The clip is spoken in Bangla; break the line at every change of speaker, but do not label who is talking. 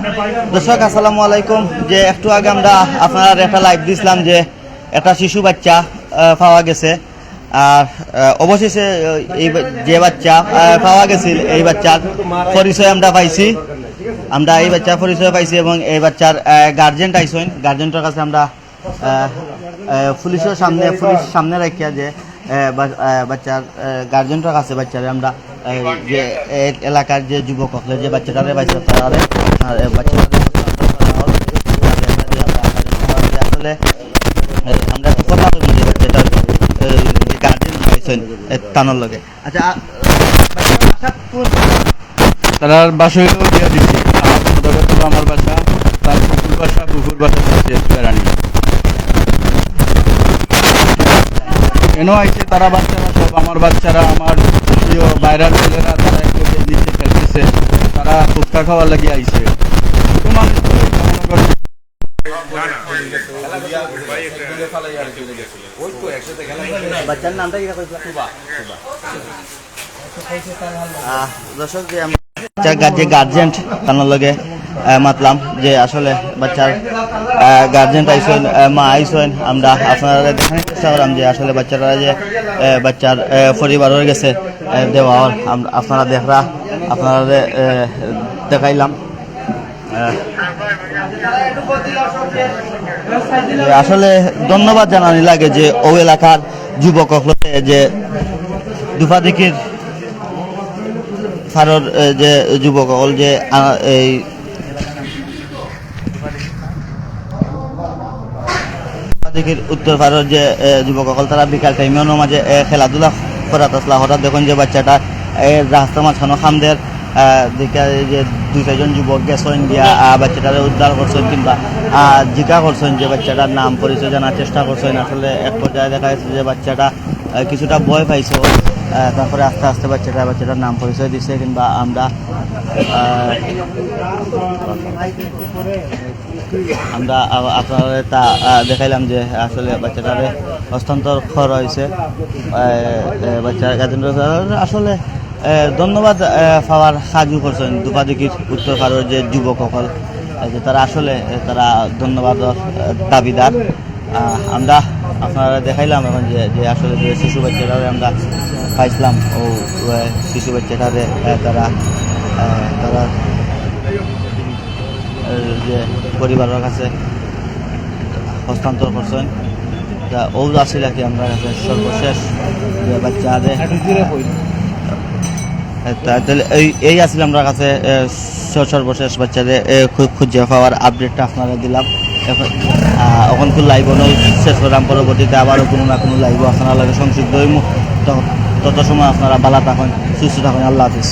দর্শক আসসালামু আলাইকুম। যে একটু আগে আমরা আপনার একটা লাইভ দিছিলাম যে একটা শিশু বাচ্চা পাওয়া গেছে, আর অবশেষে এই যে বাচ্চা পাওয়া গেছিল এই বাচ্চার পরিচয় আমরা পাইছি। আমরা এই বাচ্চার পরিচয় পাইছি এবং এই বাচ্চার গার্জেন আইসেন। গার্জেনটার কাছে আমরা পুলিশ সামনে রাখিয়া যে বাচ্চার গার্জেনটার কাছে বাচ্চারে আমরা যে এলাকার যে যুবক হলে যে বাচ্চাটারে পাইছে তারা আসলে আমরা কথা বলি যে বাচ্চাটার গার্জেন পাইছেন তানোর লগে। আচ্ছা,
তার বাসায় দিয়া দিচ্ছি আমার বাসা, তার কুকুর বাসা রানী কেন আইছে। তারা বাচ্চারা সব আমার বাচ্চারা, আমার প্রিয় বাইরের ছেলেরা, তারা একটু নিচে খেলতেছে, তারা ফুচকা খাওয়ার লাগিয়ে আইছে।
দর্শক যে যে গার্জেন তানোর লগে মাতলাম যে আসলে বাচ্চার গার্জেন আইসেন, মা আইসেন। আমরা আপনারা দেখানোর চেষ্টা করলাম যে আসলে বাচ্চারা যে বাচ্চার পরিবার হয়ে গেছে দেওয়া, আপনারা আপনারা দেখাইলাম। আসলে ধন্যবাদ জানানি লাগে যে ও এলাকার যুবক যে দুফাদিকির ফারর যে যুবক যে এই উত্তর ভারত যে যুবক তারা বিকাল টাইমের মাঝে খেলাধুলা করাত আসলা। হঠাৎ দেখুন যে বাচ্চাটা রাস্তার মাঝখানো খামদের দিকে যে 2-4জন যুবক গেছেন দিয়া বাচ্চাটারে উদ্ধার করছেন কিংবা জিজ্ঞা করছেন যে বাচ্চাটার নাম পরিচয় জানার চেষ্টা করছেন। আসলে এক পর্যায়ে দেখা যাচ্ছে যে বাচ্চাটা কিছুটা ভয় পাইছে, তারপরে আস্তে আস্তে বাচ্চাটার নাম পরিচয় দিচ্ছে কিংবা আমরা আপনারা তা দেখাইলাম যে আসলে বাচ্চাটারে হস্তান্তর করা হয়েছে বাচ্চার গার্জেন। আসলে ধন্যবাদ পাওয়ার সাহায্য করছেন দুপাদিকির উত্তর ভারতের যে যুবক সকল যে তারা আসলে তারা ধন্যবাদ দাবিদার। আমরা আপনারা দেখাইলাম এখন যে আসলে যে শিশু বাচ্চাটারে আমরা পাইছিলাম ও শিশু বাচ্চাটারে তারা যে পরিবারের কাছে হস্তান্তর করছেন। ও আসছিল কি আমরা কাছে সর্বশেষ যে বাচ্চাদের এই আসলে আমরা কাছে সর্বশেষ বাচ্চাদের খুঁজে পাওয়ার আপডেটটা আপনারা দিলাম। এখন তো লাইভ শেষ করলাম, পরবর্তীতে আবারও কোনো না কোনো লাইভ আপনারা লাগে সংক্ষিপ্ত তত সময় আপনারা ভালো থাকুন, সুস্থ থাকুন। আল্লাহ হাফিজ।